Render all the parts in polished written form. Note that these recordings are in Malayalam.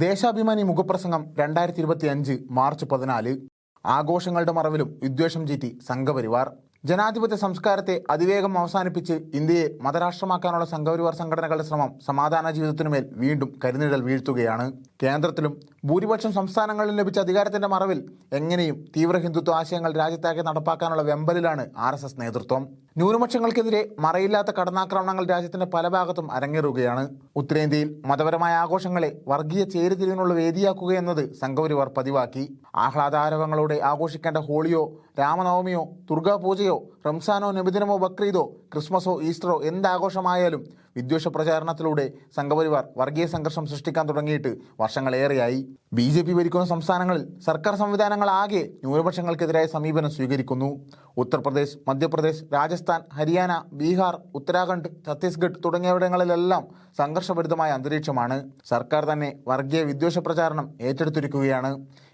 ദേശാഭിമാനി മുഖപ്രസംഗം 2025 മാർച്ച് 14. ആഘോഷങ്ങളുടെ മറവിലും വിദ്വേഷം ചീറ്റി സംഘപരിവാർ. ജനാധിപത്യ സംസ്കാരത്തെ അതിവേഗം അവസാനിപ്പിച്ച് ഇന്ത്യയെ മതരാഷ്ട്രമാക്കാനുള്ള സംഘപരിവാർ സംഘടനകളുടെ ശ്രമം സമാധാന ജീവിതത്തിനുമേൽ വീണ്ടും കരിനിഴൽ വീഴ്ത്തുകയാണ്. കേന്ദ്രത്തിലും ഭൂരിപക്ഷം സംസ്ഥാനങ്ങളിലും ലഭിച്ച അധികാരത്തിന്റെ മറവിൽ എങ്ങനെയും തീവ്ര ഹിന്ദുത്വ ആശയങ്ങൾ രാജ്യത്താകെ നടപ്പാക്കാനുള്ള വെമ്പലിലാണ് RSS നേതൃത്വം. ന്യൂനപക്ഷങ്ങൾക്കെതിരെ മറയില്ലാത്ത കടന്നാക്രമണങ്ങൾ രാജ്യത്തിന്റെ പല ഭാഗത്തും അരങ്ങേറുകയാണ്. ഉത്തരേന്ത്യയിൽ മതപരമായ ആഘോഷങ്ങളെ വർഗീയ ചേരിതിരിവിനുള്ള വേദിയാക്കുകയെന്നത് സംഘപരിവാർ പതിവാക്കി. ആഹ്ലാദാരവങ്ങളോടെ ആഘോഷിക്കേണ്ട ഹോളിയോ, രാമനവമിയോ, ദുർഗാപൂജയോ, റംസാനോ, നബിദിനമോ, ബക്രീദോ, ക്രിസ്മസോ, ഈസ്റ്ററോ എന്താഘോഷമായാലും വിദ്വേഷ പ്രചാരണത്തിലൂടെ സംഘപരിവാർ വർഗീയ സംഘർഷം സൃഷ്ടിക്കാൻ തുടങ്ങിയിട്ട് വർഷങ്ങളേറെയായി. BJP ഭരിക്കുന്ന സംസ്ഥാനങ്ങളിൽ സർക്കാർ സംവിധാനങ്ങളാകെ ന്യൂനപക്ഷങ്ങൾക്കെതിരായ സമീപനം സ്വീകരിക്കുന്നു. ഉത്തർപ്രദേശ്, മധ്യപ്രദേശ്, രാജസ്ഥാൻ, ഹരിയാന, ബീഹാർ, ഉത്തരാഖണ്ഡ്, ഛത്തീസ്ഗഡ് തുടങ്ങിയവിടങ്ങളിലെല്ലാം സംഘർഷഭരിതമായ അന്തരീക്ഷമാണ്. സർക്കാർ തന്നെ വർഗീയ വിദ്വേഷ പ്രചാരണം ഏറ്റെടുത്തിരിക്കുകയാണ്.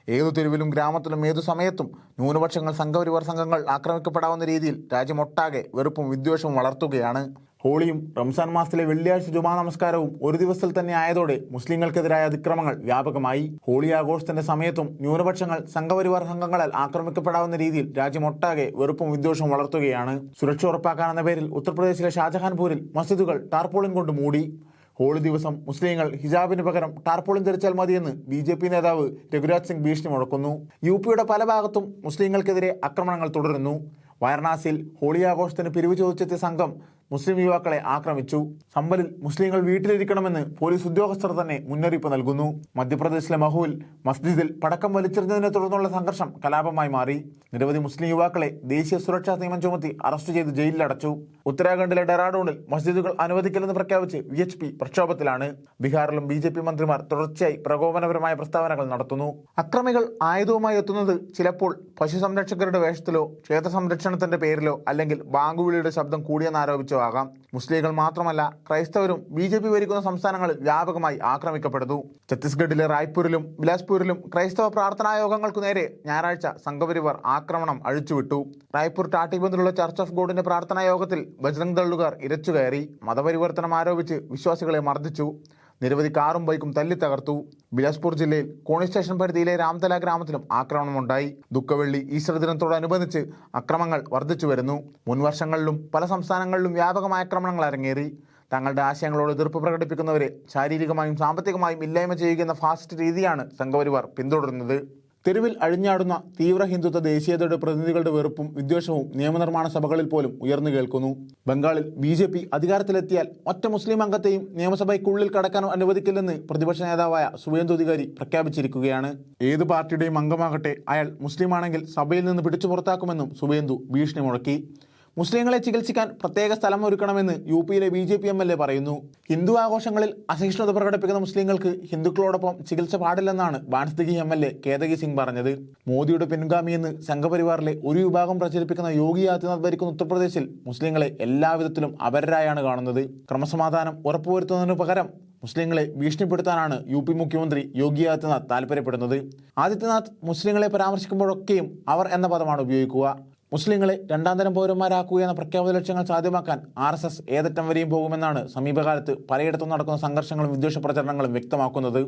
ഏതു തെരുവിലും ഗ്രാമത്തിലും ഏതു സമയത്തും ന്യൂനപക്ഷങ്ങൾ സംഘപരിവാർ സംഘങ്ങൾ ആക്രമിക്കപ്പെടാവുന്ന രീതിയിൽ രാജ്യമൊട്ടാകെ വെറുപ്പും വിദ്വേഷവും വളർത്തുകയാണ്. ഹോളിയും റംസാൻ മാസത്തിലെ വെള്ളിയാഴ്ച ജുമാ നമസ്കാരവും ഒരു ദിവസത്തിൽ തന്നെ ആയതോടെ മുസ്ലിങ്ങൾക്കെതിരായ അതിക്രമങ്ങൾ വ്യാപകമായി. ഹോളി ആഘോഷത്തിന്റെ സമയത്തും ന്യൂനപക്ഷങ്ങൾ സംഘപരിവാർ സംഘങ്ങളാൽ ആക്രമിക്കപ്പെടാവുന്ന രീതിയിൽ രാജ്യമൊട്ടാകെ വെറുപ്പും വിദ്വേഷവും വളർത്തുകയാണ്. സുരക്ഷ ഉറപ്പാക്കാനെന്ന പേരിൽ ഉത്തർപ്രദേശിലെ ഷാജഹാൻപൂരിൽ മസ്ജിദുകൾ ടാർപോളിൻ കൊണ്ട് മൂടി. ഹോളി ദിവസം മുസ്ലിങ്ങൾ ഹിജാബിന് പകരം ടാർപോളിൻ ധരിച്ചാൽ മതിയെന്ന് BJP നേതാവ് രഘുരാജ് സിംഗ് ഭീഷണി മുഴക്കുന്നു. UPയുടെ പല ഭാഗത്തും മുസ്ലിങ്ങൾക്കെതിരെ ആക്രമണങ്ങൾ തുടരുന്നു. വാരണാസിയിൽ ഹോളി ആഘോഷത്തിന് പിരിവ് ചോദിച്ചെത്തിയ സംഘം മുസ്ലിം യുവാക്കളെ ആക്രമിച്ചു. സമ്പലിൽ മുസ്ലിങ്ങൾ വീട്ടിലിരിക്കണമെന്ന് പോലീസ് ഉദ്യോഗസ്ഥർ തന്നെ മുന്നറിയിപ്പ് നൽകുന്നു. മധ്യപ്രദേശിലെ മഹുവിൽ മസ്ജിദിൽ പടക്കം വലിച്ചെറിഞ്ഞതിനെ തുടർന്നുള്ള സംഘർഷം കലാപമായി മാറി. നിരവധി മുസ്ലിം യുവാക്കളെ ദേശീയ സുരക്ഷാ നിയമം ചുമത്തി അറസ്റ്റ് ചെയ്ത് ജയിലിലടച്ചു. ഉത്തരാഖണ്ഡിലെ ഡെറാഡൂണിൽ മസ്ജിദുകൾ അനുവദിക്കില്ലെന്ന് പ്രഖ്യാപിച്ച് VHP പ്രക്ഷോഭത്തിലാണ്. ബീഹാറിലും BJP മന്ത്രിമാർ തുടർച്ചയായി പ്രകോപനപരമായ പ്രസ്താവനകൾ നടത്തുന്നു. അക്രമികൾ ആയുധവുമായി എത്തുന്നത് ചിലപ്പോൾ പശു സംരക്ഷകരുടെ വേഷത്തിലോ ക്ഷേത്ര സംരക്ഷണത്തിന്റെ പേരിലോ അല്ലെങ്കിൽ ബാങ്കുവിളിയുടെ ശബ്ദം കൂടിയെന്നാരോപിച്ചോ ആകാം. മുസ്ലിങ്ങൾ മാത്രമല്ല ക്രൈസ്തവരും BJP ഭരിക്കുന്ന സംസ്ഥാനങ്ങളിൽ വ്യാപകമായി ആക്രമിക്കപ്പെടുന്നു. ഛത്തീസ്ഗഡിലെ റായ്പൂരിലും ബിലാസ്പൂരിലും ക്രൈസ്തവ പ്രാർത്ഥനാ യോഗങ്ങൾക്കു നേരെ ഞായറാഴ്ച സംഘപരിവാർ ആക്രമണം അഴിച്ചുവിട്ടു. റായ്പൂർ ടാട്ടിബന്ദിലുള്ള ചർച്ച് ഓഫ് ഗോഡിന്റെ പ്രാർത്ഥനാ യോഗത്തിൽ ബജ്രംഗ് ദളുകാർ ഇരച്ചുകയറി മതപരിവർത്തനം ആരോപിച്ച് വിശ്വാസികളെ മർദ്ദിച്ചു. നിരവധി കാറും ബൈക്കും തല്ലിത്തകർത്തു. ബിലാസ്പൂർ ജില്ലയിൽ കോണി സ്റ്റേഷൻ പരിധിയിലെ രാംതല ഗ്രാമത്തിലും ആക്രമണമുണ്ടായി. ദുഃഖവെള്ളി, ഈസ്റ്റർ ദിനത്തോടനുബന്ധിച്ച് അക്രമങ്ങൾ വർദ്ധിച്ചു വരുന്നു. മുൻ വർഷങ്ങളിലും പല സംസ്ഥാനങ്ങളിലും വ്യാപകമായ ആക്രമണങ്ങൾ അരങ്ങേറി. തങ്ങളുടെ ആശയങ്ങളോട് എതിർപ്പ് പ്രകടിപ്പിക്കുന്നവരെ ശാരീരികമായും സാമ്പത്തികമായും ഇല്ലായ്മ ചെയ്യുന്ന ഫാസ്റ്റ് രീതിയാണ് സംഘപരിവാർ പിന്തുടരുന്നത്. തെരുവിൽ അഴിഞ്ഞാടുന്ന തീവ്ര ഹിന്ദുത്വ ദേശീയതയുടെ പ്രതിനിധികളുടെ വെറുപ്പും വിദ്വേഷവും നിയമനിർമ്മാണ സഭകളിൽ പോലും ഉയർന്നു കേൾക്കുന്നു. ബംഗാളിൽ BJP അധികാരത്തിലെത്തിയാൽ ഒറ്റ മുസ്ലിം അംഗത്തെയും നിയമസഭയ്ക്കുള്ളിൽ കടക്കാൻ അനുവദിക്കില്ലെന്ന് പ്രതിപക്ഷ നേതാവായ സുവേന്ദു അധികാരി പ്രഖ്യാപിച്ചിരിക്കുകയാണ്. ഏത് പാർട്ടിയുടെയും അംഗമാകട്ടെ അയാൾ മുസ്ലിമാണെങ്കിൽ സഭയിൽ നിന്ന് പിടിച്ചു പുറത്താക്കുമെന്നും സുവേന്ദു ഭീഷണി മുഴക്കി. മുസ്ലിങ്ങളെ ചികിത്സിക്കാൻ പ്രത്യേക സ്ഥലം ഒരുക്കണമെന്ന് UPയിലെ BJP MLA പറയുന്നു. ഹിന്ദു ആഘോഷങ്ങളിൽ അസഹിഷ്ണുത പ്രകടിപ്പിക്കുന്ന മുസ്ലിങ്ങൾക്ക് ഹിന്ദുക്കളോടൊപ്പം ചികിത്സ പാടില്ലെന്നാണ് ബാൻസ്തിഗി MLA കേതകി സിംഗ് പറഞ്ഞത്. മോദിയുടെ പിൻഗാമിയെന്ന് സംഘപരിവാറിലെ ഒരു വിഭാഗം പ്രചരിപ്പിക്കുന്ന യോഗി ആദിത്യനാഥ് ഭരിക്കുന്ന ഉത്തർപ്രദേശിൽ മുസ്ലിങ്ങളെ എല്ലാവിധത്തിലും അപരരായാണ് കാണുന്നത്. ക്രമസമാധാനം ഉറപ്പുവരുത്തുന്നതിനു പകരം മുസ്ലിങ്ങളെ ഭീഷണിപ്പെടുത്താനാണ് UP മുഖ്യമന്ത്രി യോഗി ആദിത്യനാഥ് താല്പര്യപ്പെടുന്നത്. ആദിത്യനാഥ് മുസ്ലിങ്ങളെ പരാമർശിക്കുമ്പോഴൊക്കെയും അവർ എന്ന പദമാണ് ഉപയോഗിക്കുക. മുസ്ലിങ്ങളെ രണ്ടാംതരം പൗരന്മാരാക്കുക എന്ന പ്രഖ്യാപിത ലക്ഷ്യങ്ങൾ സാധ്യമാക്കാൻ RSS ഏതറ്റം വരെയും പോകുമെന്നാണ് സമീപകാലത്ത് പലയിടത്തും നടക്കുന്ന സംഘർഷങ്ങളും വിദ്വേഷ പ്രചരണങ്ങളും വ്യക്തമാക്കുന്നത്.